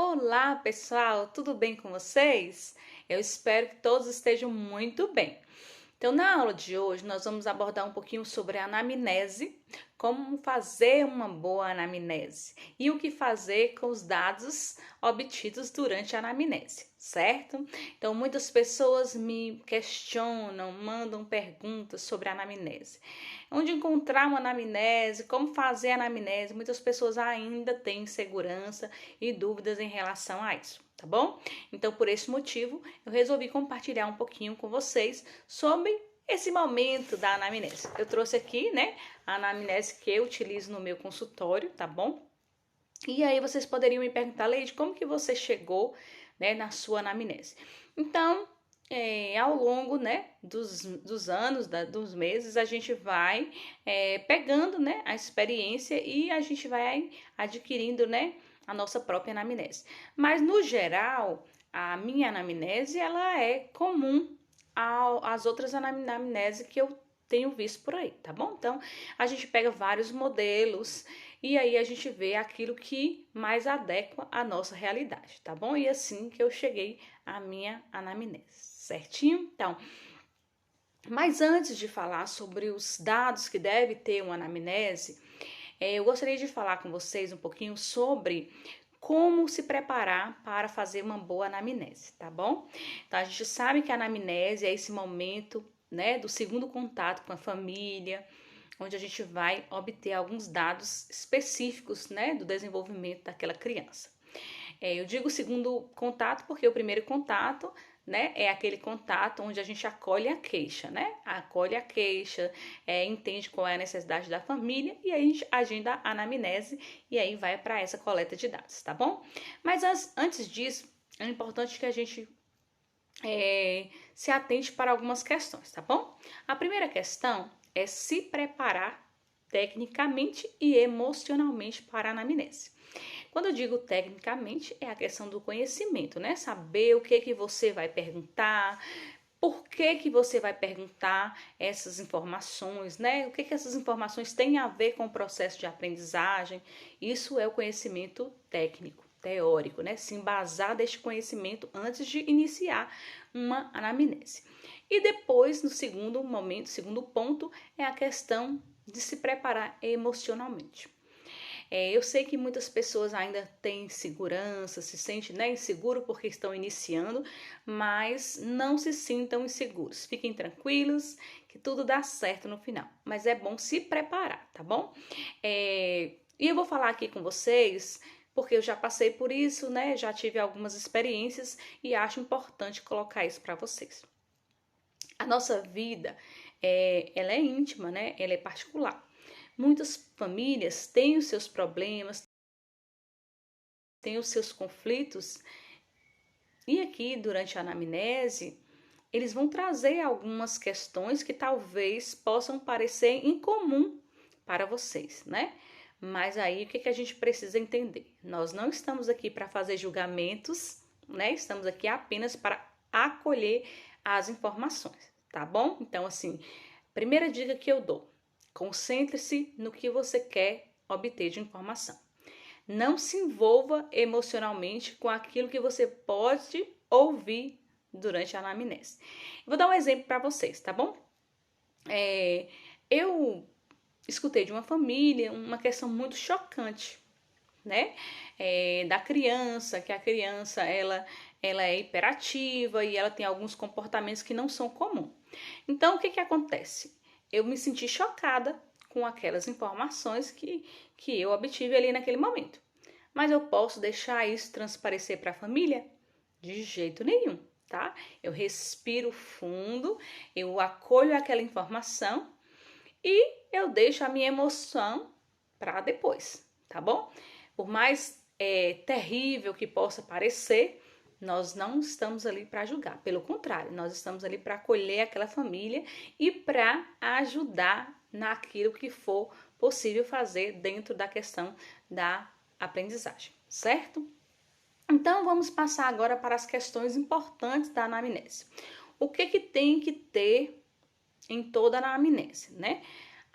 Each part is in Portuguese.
Olá, pessoal, tudo bem com vocês? Eu espero que todos estejam muito bem. Então, na aula de hoje, nós vamos abordar um pouquinho sobre a anamnese, como fazer uma boa anamnese e o que fazer com os dados obtidos durante a anamnese, certo? Então, muitas pessoas me questionam, mandam perguntas sobre a anamnese. Onde encontrar uma anamnese, como fazer a anamnese, muitas pessoas ainda têm insegurança e dúvidas em relação a isso, tá bom? Então, por esse motivo, eu resolvi compartilhar um pouquinho com vocês sobre esse momento da anamnese. Eu trouxe aqui, né, a anamnese que eu utilizo no meu consultório, tá bom? E aí vocês poderiam me perguntar, Leide, como que você chegou, né, na sua anamnese? Então, ao longo, né, dos anos, dos meses, a gente vai pegando, né, a experiência e a gente vai adquirindo, né, a nossa própria anamnese. Mas, no geral, a minha anamnese, ela é comum às outras anamneses que eu tenho visto por aí, tá bom? Então, a gente pega vários modelos e aí a gente vê aquilo que mais adequa à nossa realidade, tá bom? E assim que eu cheguei à minha anamnese, certinho? Então, mas antes de falar sobre os dados que deve ter uma anamnese, eu gostaria de falar com vocês um pouquinho sobre como se preparar para fazer uma boa anamnese, tá bom? Então, a gente sabe que a anamnese é esse momento, né, do segundo contato com a família, onde a gente vai obter alguns dados específicos, né, do desenvolvimento daquela criança. Eu digo segundo contato porque o primeiro contato, né, é aquele contato onde a gente acolhe a queixa, né? Acolhe a queixa, entende qual é a necessidade da família e aí a gente agenda a anamnese e aí vai para essa coleta de dados, tá bom? Mas antes disso, é importante que a gente se atente para algumas questões, tá bom? A primeira questão é se preparar tecnicamente e emocionalmente para a anamnese. Quando eu digo tecnicamente, é a questão do conhecimento, né? Saber o que você vai perguntar, por que você vai perguntar essas informações, né? O que essas informações têm a ver com o processo de aprendizagem. Isso é o conhecimento técnico, teórico, né? Se embasar deste conhecimento antes de iniciar uma anamnese. E depois, no segundo momento, segundo ponto, é a questão de se preparar emocionalmente. Eu sei que muitas pessoas ainda têm insegurança, se sentem, né, inseguro porque estão iniciando, mas não se sintam inseguros. Fiquem tranquilos que tudo dá certo no final. Mas é bom se preparar, tá bom? E eu vou falar aqui com vocês porque eu já passei por isso, né? Já tive algumas experiências e acho importante colocar isso para vocês. A nossa vida, ela é íntima, né? Ela é particular. Muitas famílias têm os seus problemas, têm os seus conflitos, e aqui durante a anamnese, eles vão trazer algumas questões que talvez possam parecer incomum para vocês, né? Mas aí o que a gente precisa entender? Nós não estamos aqui para fazer julgamentos, né? Estamos aqui apenas para acolher as informações, tá bom? Então, assim, primeira dica que eu dou: concentre-se no que você quer obter de informação. Não se envolva emocionalmente com aquilo que você pode ouvir durante a anamnese. Vou dar um exemplo para vocês, tá bom? Eu escutei de uma família uma questão muito chocante, né? Da criança, que a criança ela é hiperativa e ela tem alguns comportamentos que não são comuns. Então, o que acontece? Eu me senti chocada com aquelas informações que eu obtive ali naquele momento. Mas eu posso deixar isso transparecer para a família? De jeito nenhum, tá? Eu respiro fundo, eu acolho aquela informação e eu deixo a minha emoção para depois, tá bom? Por mais terrível que possa parecer, nós não estamos ali para julgar. Pelo contrário, nós estamos ali para acolher aquela família e para ajudar naquilo que for possível fazer dentro da questão da aprendizagem, certo? Então, vamos passar agora para as questões importantes da anamnese. O que tem que ter em toda a anamnese, né?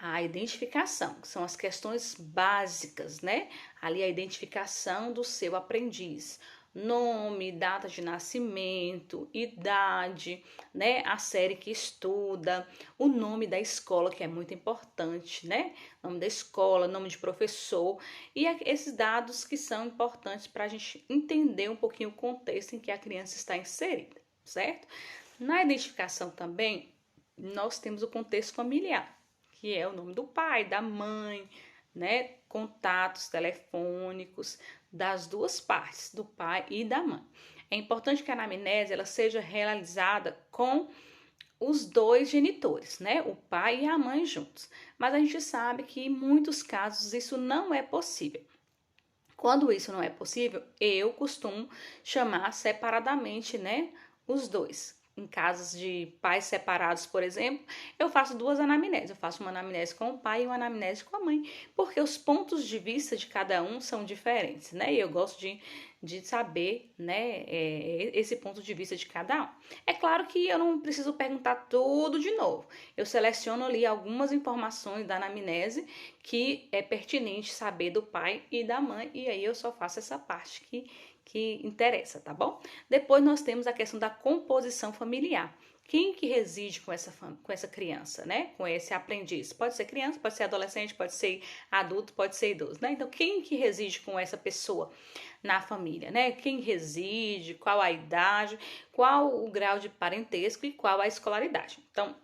a identificação, que são as questões básicas, né? Ali a identificação do seu aprendiz. Nome, data de nascimento, idade, né? A série que estuda, o nome da escola, que é muito importante, né? Nome da escola, nome de professor, e esses dados que são importantes para a gente entender um pouquinho o contexto em que a criança está inserida, certo? Na identificação também, nós temos o contexto familiar, que é o nome do pai, da mãe, né? Contatos telefônicos das duas partes, do pai e da mãe. É importante que a anamnese ela seja realizada com os dois genitores, né? O pai e a mãe juntos. Mas a gente sabe que em muitos casos isso não é possível. Quando isso não é possível, eu costumo chamar separadamente, né, os dois. Em casos de pais separados, por exemplo, eu faço duas anamneses. Eu faço uma anamnese com o pai e uma anamnese com a mãe, porque os pontos de vista de cada um são diferentes, né? E eu gosto de saber, né, esse ponto de vista de cada um. É claro que eu não preciso perguntar tudo de novo. Eu seleciono ali algumas informações da anamnese que é pertinente saber do pai e da mãe, e aí eu só faço essa parte que interessa, tá bom? Depois nós temos a questão da composição familiar. Quem que reside com essa criança, né? Com esse aprendiz? Pode ser criança, pode ser adolescente, pode ser adulto, pode ser idoso, né? Então, quem que reside com essa pessoa na família, né? Quem reside, qual a idade, qual o grau de parentesco e qual a escolaridade. Então,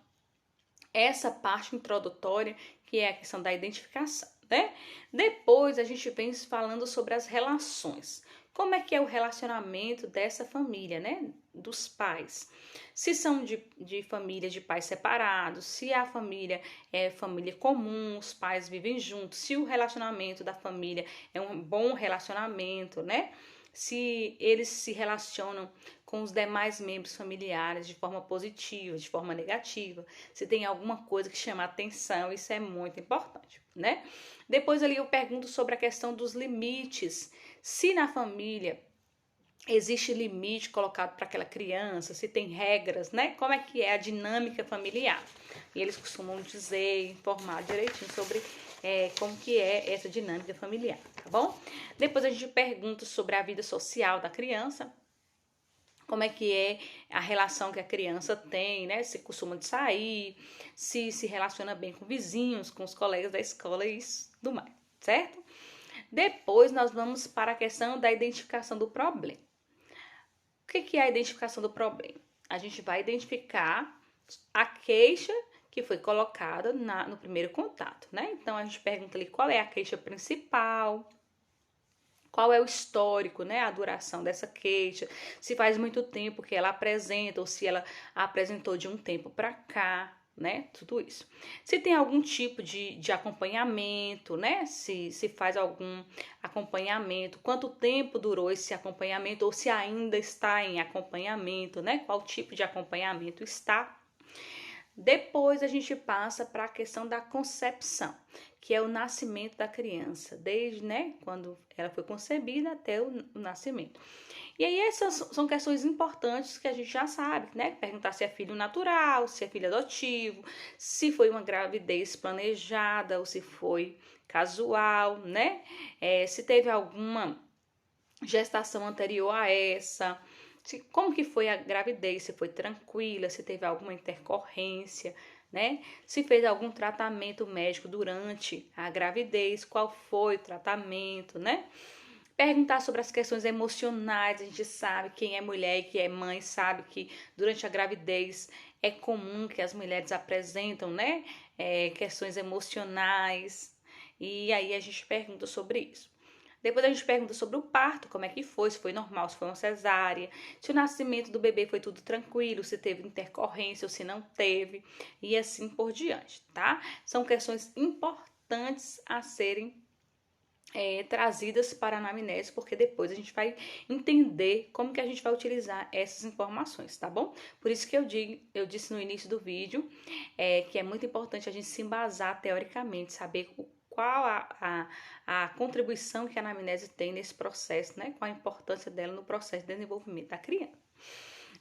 essa parte introdutória que é a questão da identificação, né? Depois a gente vem falando sobre as relações. Como é que é o relacionamento dessa família, né? Dos pais. Se são de família de pais separados, se a família é família comum, os pais vivem juntos, se o relacionamento da família é um bom relacionamento, né? Se eles se relacionam com os demais membros familiares de forma positiva, de forma negativa, se tem alguma coisa que chama atenção, isso é muito importante, né? Depois ali eu pergunto sobre a questão dos limites, se na família existe limite colocado para aquela criança, se tem regras, né? Como é que é a dinâmica familiar? E eles costumam dizer, informar direitinho sobre como que é essa dinâmica familiar, tá bom? Depois a gente pergunta sobre a vida social da criança, como é que é a relação que a criança tem, né? Se costuma de sair, se relaciona bem com vizinhos, com os colegas da escola e isso do mais, certo? Depois nós vamos para a questão da identificação do problema. O que é a identificação do problema? A gente vai identificar a queixa que foi colocada no primeiro contato, né? Então a gente pergunta ali qual é a queixa principal, qual é o histórico, né? A duração dessa queixa, se faz muito tempo que ela apresenta ou se ela apresentou de um tempo para cá, né? Tudo isso. Se tem algum tipo de acompanhamento, né? Se faz algum acompanhamento, quanto tempo durou esse acompanhamento ou se ainda está em acompanhamento, né? Qual tipo de acompanhamento está. Depois a gente passa para a questão da concepção, que é o nascimento da criança, desde, né, quando ela foi concebida até o nascimento. E aí essas são questões importantes que a gente já sabe, né? Perguntar se é filho natural, se é filho adotivo, se foi uma gravidez planejada ou se foi casual, né? Se teve alguma gestação anterior a essa, como que foi a gravidez, se foi tranquila, se teve alguma intercorrência, né? Se fez algum tratamento médico durante a gravidez, qual foi o tratamento, né? Perguntar sobre as questões emocionais, a gente sabe, quem é mulher e quem é mãe sabe que durante a gravidez é comum que as mulheres apresentam, né, questões emocionais, e aí a gente pergunta sobre isso. Depois a gente pergunta sobre o parto, como é que foi, se foi normal, se foi uma cesárea, se o nascimento do bebê foi tudo tranquilo, se teve intercorrência ou se não teve, e assim por diante, tá? São questões importantes a serem trazidas para a anamnese, porque depois a gente vai entender como que a gente vai utilizar essas informações, tá bom? Por isso que eu disse no início do vídeo que é muito importante a gente se embasar teoricamente, saber qual a contribuição que a anamnese tem nesse processo, né? Qual a importância dela no processo de desenvolvimento da criança.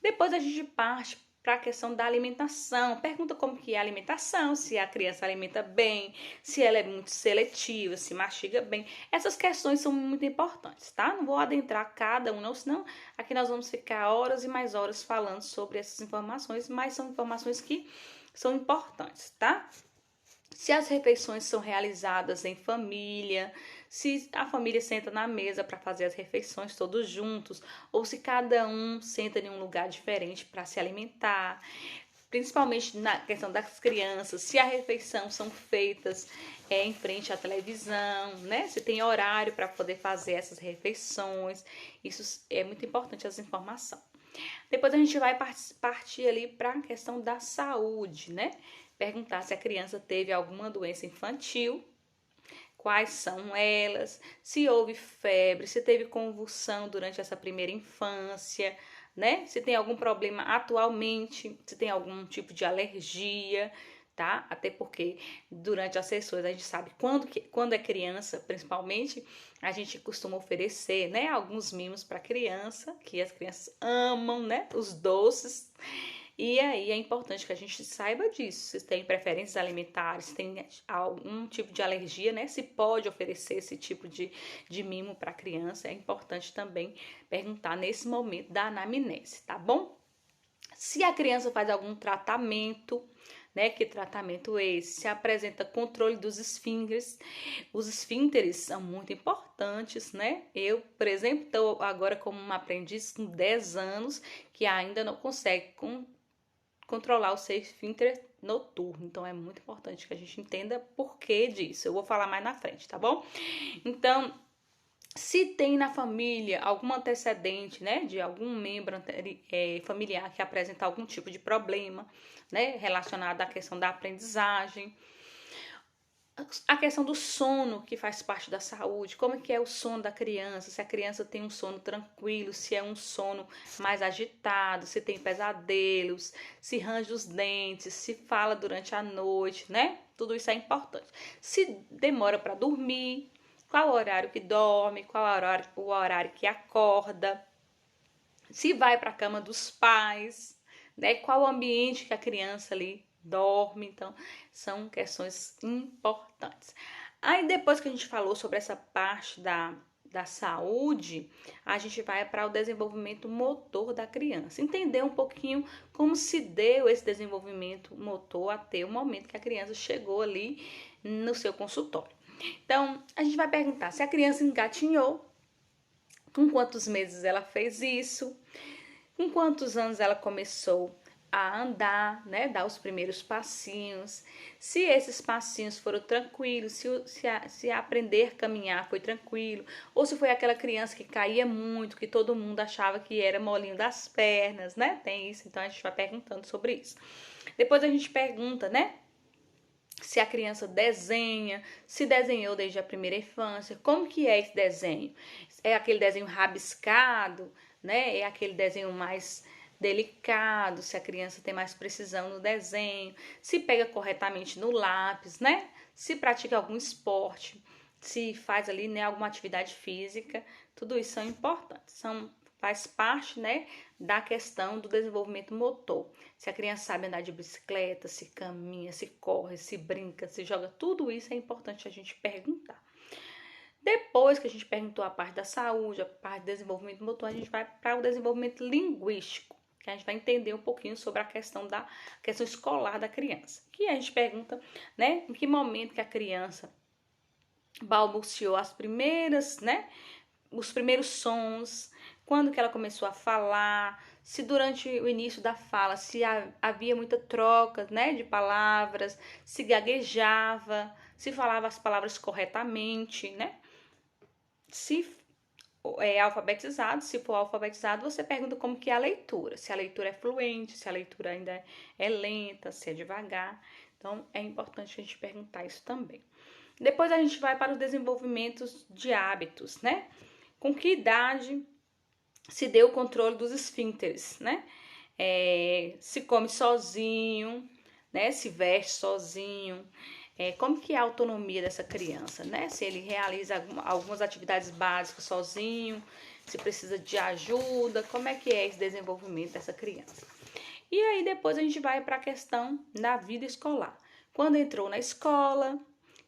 Depois a gente parte para a questão da alimentação. Pergunta como que é a alimentação, se a criança alimenta bem, se ela é muito seletiva, se mastiga bem. Essas questões são muito importantes, tá? Não vou adentrar cada um, não, senão aqui nós vamos ficar horas e mais horas falando sobre essas informações, mas são informações que são importantes, tá? Se as refeições são realizadas em família, se a família senta na mesa para fazer as refeições todos juntos, ou se cada um senta em um lugar diferente para se alimentar, principalmente na questão das crianças, se a refeição são feitas em frente à televisão, né? Se tem horário para poder fazer essas refeições, isso é muito importante, essa informação. Depois a gente vai partir ali para a questão da saúde, né? Perguntar se a criança teve alguma doença infantil, quais são elas, se houve febre, se teve convulsão durante essa primeira infância, né? Se tem algum problema atualmente, se tem algum tipo de alergia, tá? Até porque durante as sessões a gente sabe quando é criança, principalmente, a gente costuma oferecer, né, alguns mimos para criança, que as crianças amam, né? Os doces. E aí é importante que a gente saiba disso, se tem preferências alimentares, se tem algum tipo de alergia, né? Se pode oferecer esse tipo de mimo para a criança, é importante também perguntar nesse momento da anamnese, tá bom? Se a criança faz algum tratamento, né? Que tratamento é esse? Se apresenta controle dos esfíncteres. Os esfíncteres são muito importantes, né? Eu, por exemplo, estou agora como uma aprendiz com 10 anos que ainda não consegue controlar o seu esfíncter noturno. Então, é muito importante que a gente entenda por que disso. Eu vou falar mais na frente, tá bom? Então, se tem na família algum antecedente, né, de algum membro familiar que apresenta algum tipo de problema, né, relacionado à questão da aprendizagem, a questão do sono, que faz parte da saúde, como é que é o sono da criança, se a criança tem um sono tranquilo, se é um sono mais agitado, se tem pesadelos, se range os dentes, se fala durante a noite, né? Tudo isso é importante. Se demora para dormir, qual o horário que dorme, qual o horário que acorda, se vai para a cama dos pais, né? Qual o ambiente que a criança ali dorme. Então, são questões importantes. Aí, depois que a gente falou sobre essa parte da saúde, a gente vai para o desenvolvimento motor da criança. Entender um pouquinho como se deu esse desenvolvimento motor até o momento que a criança chegou ali no seu consultório. Então, a gente vai perguntar se a criança engatinhou, com quantos meses ela fez isso, com quantos anos ela começou a andar, né, dar os primeiros passinhos, se esses passinhos foram tranquilos, se aprender a caminhar foi tranquilo, ou se foi aquela criança que caía muito, que todo mundo achava que era molinho das pernas, né, tem isso, então a gente vai perguntando sobre isso. Depois a gente pergunta, né, se a criança desenha, se desenhou desde a primeira infância, como que é esse desenho? É aquele desenho rabiscado, né? É aquele desenho mais delicado, se a criança tem mais precisão no desenho, se pega corretamente no lápis, né? Se pratica algum esporte, se faz ali, né, alguma atividade física, tudo isso são importantes, faz parte, né, da questão do desenvolvimento motor. Se a criança sabe andar de bicicleta, se caminha, se corre, se brinca, se joga, tudo isso é importante a gente perguntar. Depois que a gente perguntou a parte da saúde, a parte do desenvolvimento motor, a gente vai para o desenvolvimento linguístico, que a gente vai entender um pouquinho sobre a questão escolar da criança. Que a gente pergunta, né, em que momento que a criança balbuciou as primeiras, né, os primeiros sons, quando que ela começou a falar, se durante o início da fala, se havia muita troca, né, de palavras, se gaguejava, se falava as palavras corretamente, né? Se é alfabetizado, se for alfabetizado, você pergunta como que é a leitura, se a leitura é fluente, se a leitura ainda é lenta, se é devagar. Então, é importante a gente perguntar isso também. Depois a gente vai para o desenvolvimento de hábitos, né? Com que idade se deu o controle dos esfíncteres, né? Se come sozinho, né? Se veste sozinho. Como que é a autonomia dessa criança, né? Se ele realiza algumas atividades básicas sozinho, se precisa de ajuda, como é que é esse desenvolvimento dessa criança. E aí depois a gente vai para a questão da vida escolar. Quando entrou na escola,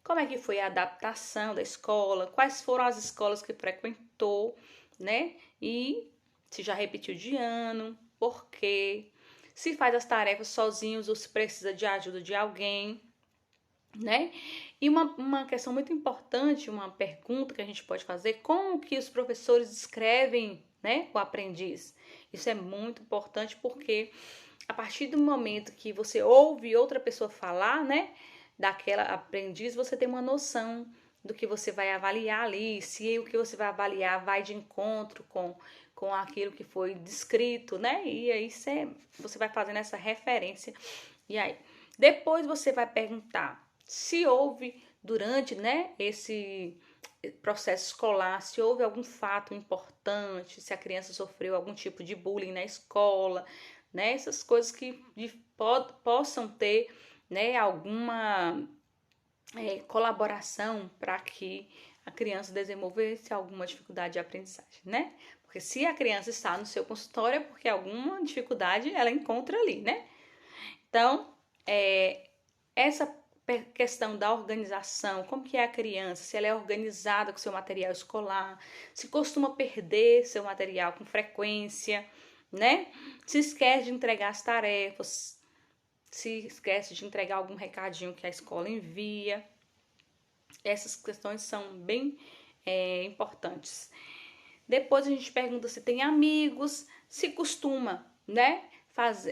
como é que foi a adaptação da escola, quais foram as escolas que frequentou, né? E se já repetiu de ano, por quê? Se faz as tarefas sozinhos ou se precisa de ajuda de alguém, né? E uma questão muito importante, uma pergunta que a gente pode fazer, como que os professores descrevem, né, o aprendiz? Isso é muito importante porque a partir do momento que você ouve outra pessoa falar, né, daquela aprendiz, você tem uma noção do que você vai avaliar ali, se o que você vai avaliar vai de encontro com aquilo que foi descrito, né? E aí você vai fazendo essa referência. E aí, depois você vai perguntar se houve durante, né, esse processo escolar, se houve algum fato importante, se a criança sofreu algum tipo de bullying na escola, né? Essas coisas que possam ter, né, alguma colaboração para que a criança desenvolvesse alguma dificuldade de aprendizagem, né? Porque se a criança está no seu consultório é porque alguma dificuldade ela encontra ali, né? Então, essa questão da organização, como que é a criança, se ela é organizada com seu material escolar, se costuma perder seu material com frequência, né? Se esquece de entregar as tarefas, se esquece de entregar algum recadinho que a escola envia. Essas questões são bem importantes. Depois a gente pergunta se tem amigos, se costuma, né,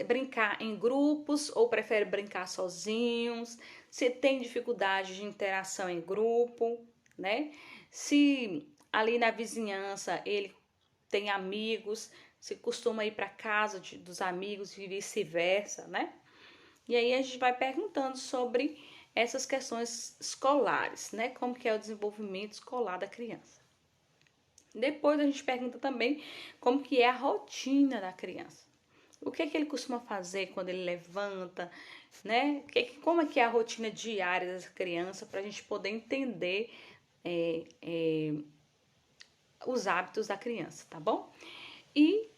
brincar em grupos ou prefere brincar sozinhos, se tem dificuldade de interação em grupo, né? Se ali na vizinhança ele tem amigos, se costuma ir para casa dos amigos e vice-versa, né? E aí a gente vai perguntando sobre essas questões escolares, né? Como que é o desenvolvimento escolar da criança. Depois a gente pergunta também como que é a rotina da criança. O que é que ele costuma fazer quando ele levanta, né? Como é que é a rotina diária dessa criança para a gente poder entender os hábitos da criança, tá bom? E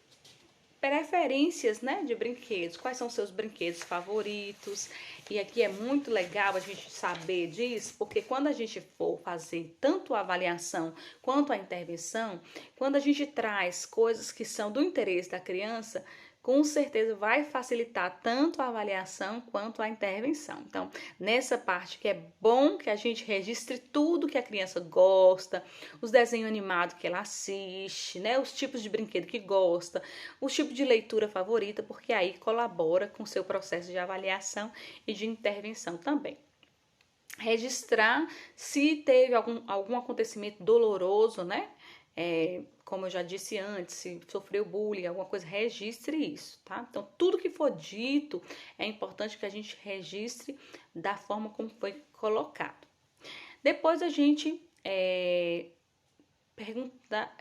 preferências, né, de brinquedos. Quais são os seus brinquedos favoritos? E aqui é muito legal a gente saber disso, porque quando a gente for fazer tanto a avaliação quanto a intervenção, quando a gente traz coisas que são do interesse da criança, com certeza vai facilitar tanto a avaliação quanto a intervenção. Então, nessa parte que é bom que a gente registre tudo que a criança gosta, os desenhos animados que ela assiste, né, os tipos de brinquedo que gosta, o tipo de leitura favorita, porque aí colabora com o seu processo de avaliação e de intervenção também. Registrar se teve algum acontecimento doloroso, né? Como eu já disse antes, se sofreu bullying, alguma coisa, registre isso, tá? Então, tudo que for dito é importante que a gente registre da forma como foi colocado. Depois a gente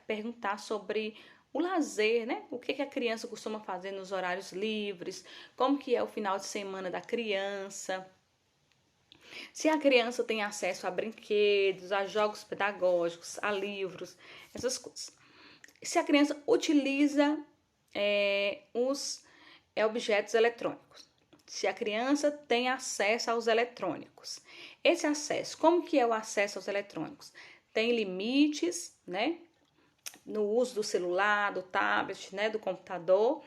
perguntar sobre o lazer, né? O que a criança costuma fazer nos horários livres, como que é o final de semana da criança, se a criança tem acesso a brinquedos, a jogos pedagógicos, a livros, essas coisas. Se a criança utiliza os objetos eletrônicos. Se a criança tem acesso aos eletrônicos. Esse acesso, como que é o acesso aos eletrônicos? Tem limites, né? No uso do celular, do tablet, né? Do computador.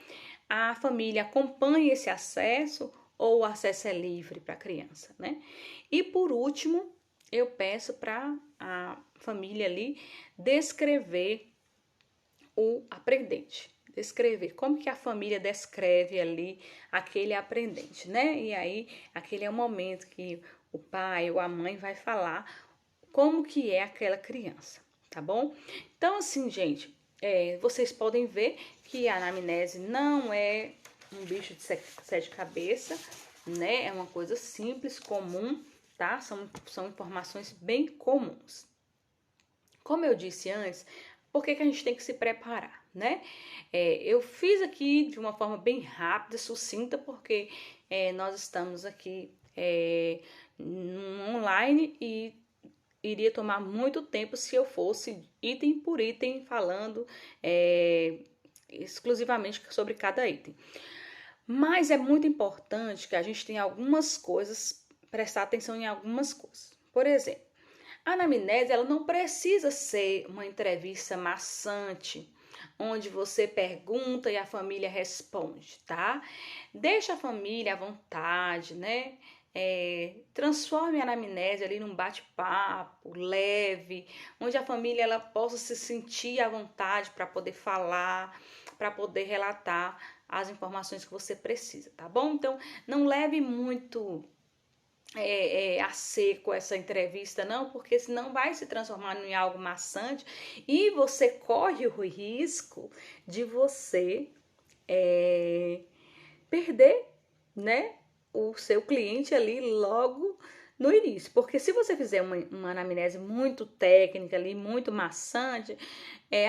A família acompanha esse acesso ou o acesso é livre para a criança, né? E por último, eu peço para a família ali descrever o aprendente. Descrever como que a família descreve ali aquele aprendente, né? E aí, aquele é o momento que o pai ou a mãe vai falar como que é aquela criança, tá bom? Então, assim, gente, vocês podem ver que a anamnese não é um bicho de sete cabeças, né? É uma coisa simples, comum, tá? São informações bem comuns. Como eu disse antes, por que a gente tem que se preparar, né? Eu fiz aqui de uma forma bem rápida, sucinta, porque nós estamos aqui online e iria tomar muito tempo se eu fosse item por item falando exclusivamente sobre cada item. Mas é muito importante que a gente tenha algumas coisas, prestar atenção em algumas coisas. Por exemplo, a anamnese, ela não precisa ser uma entrevista maçante, onde você pergunta e a família responde, tá? Deixa a família à vontade, né? Transforme a anamnese ali num bate-papo leve, onde a família ela possa se sentir à vontade para poder falar, para poder relatar as informações que você precisa, tá bom? Então, não leve muito a seco essa entrevista, não, porque senão vai se transformar em algo maçante e você corre o risco de você perder, né, o seu cliente ali logo no início. Porque se você fizer uma anamnese muito técnica ali, muito maçante,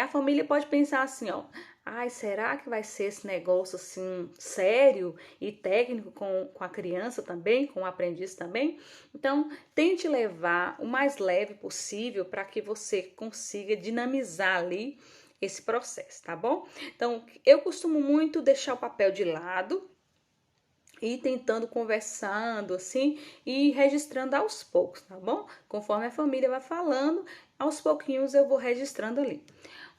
a família pode pensar assim, ó, ai, será que vai ser esse negócio assim sério e técnico com a criança também, com o aprendiz também? Então, tente levar o mais leve possível para que você consiga dinamizar ali esse processo, tá bom? Então, eu costumo muito deixar o papel de lado e tentando conversando assim e registrando aos poucos, tá bom? Conforme a família vai falando, aos pouquinhos eu vou registrando ali.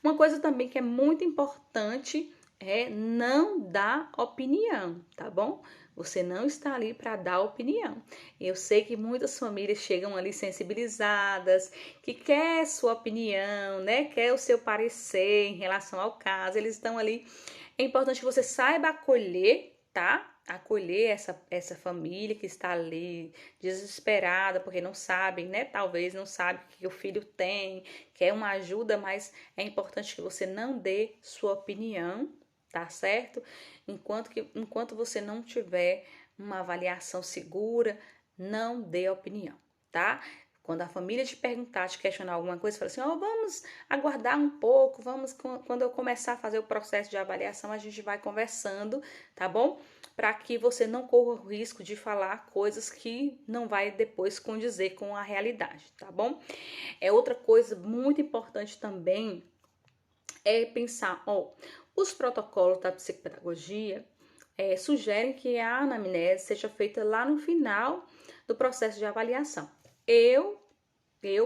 Uma coisa também que é muito importante é não dar opinião, tá bom? Você não está ali para dar opinião. Eu sei que muitas famílias chegam ali sensibilizadas, que quer sua opinião, né? Quer o seu parecer em relação ao caso. Eles estão ali. É importante que você saiba acolher, tá? Acolher essa família que está ali desesperada porque não sabem, né? Talvez não sabe o que o filho tem, quer uma ajuda, mas é importante que você não dê sua opinião, tá certo? Enquanto você não tiver uma avaliação segura, não dê opinião, tá? Quando a família te perguntar, te questionar alguma coisa, fala assim, ó, vamos aguardar um pouco, quando eu começar a fazer o processo de avaliação, a gente vai conversando, tá bom? Para que você não corra o risco de falar coisas que não vai depois condizer com a realidade, tá bom? Outra coisa muito importante também é pensar, ó, os protocolos da psicopedagogia sugerem que a anamnese seja feita lá no final do processo de avaliação. Eu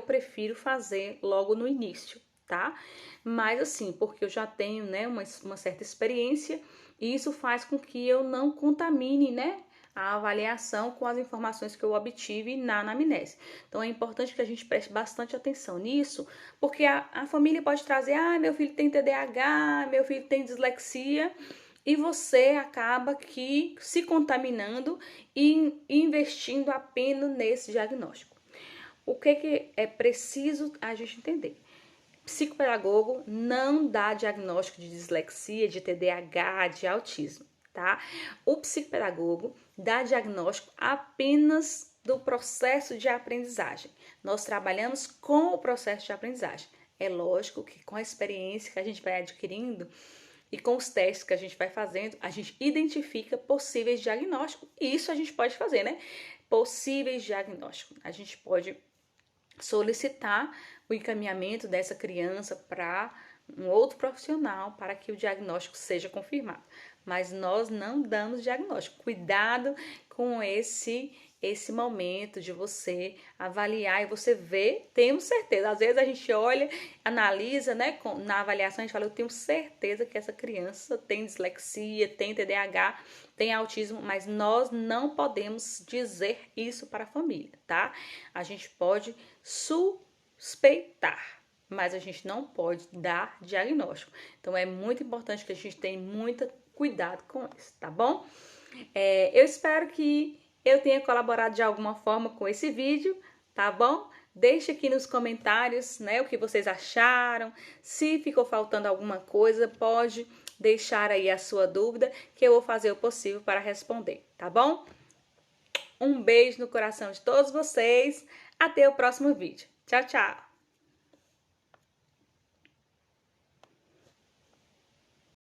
prefiro fazer logo no início, tá? Mas assim, porque eu já tenho, né, uma certa experiência e isso faz com que eu não contamine, né, a avaliação com as informações que eu obtive na anamnese. Então é importante que a gente preste bastante atenção nisso, porque a família pode trazer, meu filho tem TDAH, meu filho tem dislexia, e você acaba que se contaminando e investindo apenas nesse diagnóstico. O que é preciso a gente entender? Psicopedagogo não dá diagnóstico de dislexia, de TDAH, de autismo, tá? O psicopedagogo dá diagnóstico apenas do processo de aprendizagem. Nós trabalhamos com o processo de aprendizagem. É lógico que com a experiência que a gente vai adquirindo e com os testes que a gente vai fazendo, a gente identifica possíveis diagnósticos. E isso a gente pode fazer, né? Possíveis diagnósticos. A gente pode solicitar o encaminhamento dessa criança para um outro profissional para que o diagnóstico seja confirmado. Mas nós não damos diagnóstico. Cuidado com esse momento de você avaliar e você ver, temos certeza. Às vezes a gente olha, analisa, né? Na avaliação a gente fala, eu tenho certeza que essa criança tem dislexia, tem TDAH, tem autismo, mas nós não podemos dizer isso para a família, tá? A gente pode suspeitar, mas a gente não pode dar diagnóstico. Então é muito importante que a gente tenha muito cuidado com isso, tá bom? Eu espero que eu tenha colaborado de alguma forma com esse vídeo, tá bom? Deixe aqui nos comentários, né, o que vocês acharam. Se ficou faltando alguma coisa, pode deixar aí a sua dúvida, que eu vou fazer o possível para responder, tá bom? Um beijo no coração de todos vocês. Até o próximo vídeo. Tchau, tchau!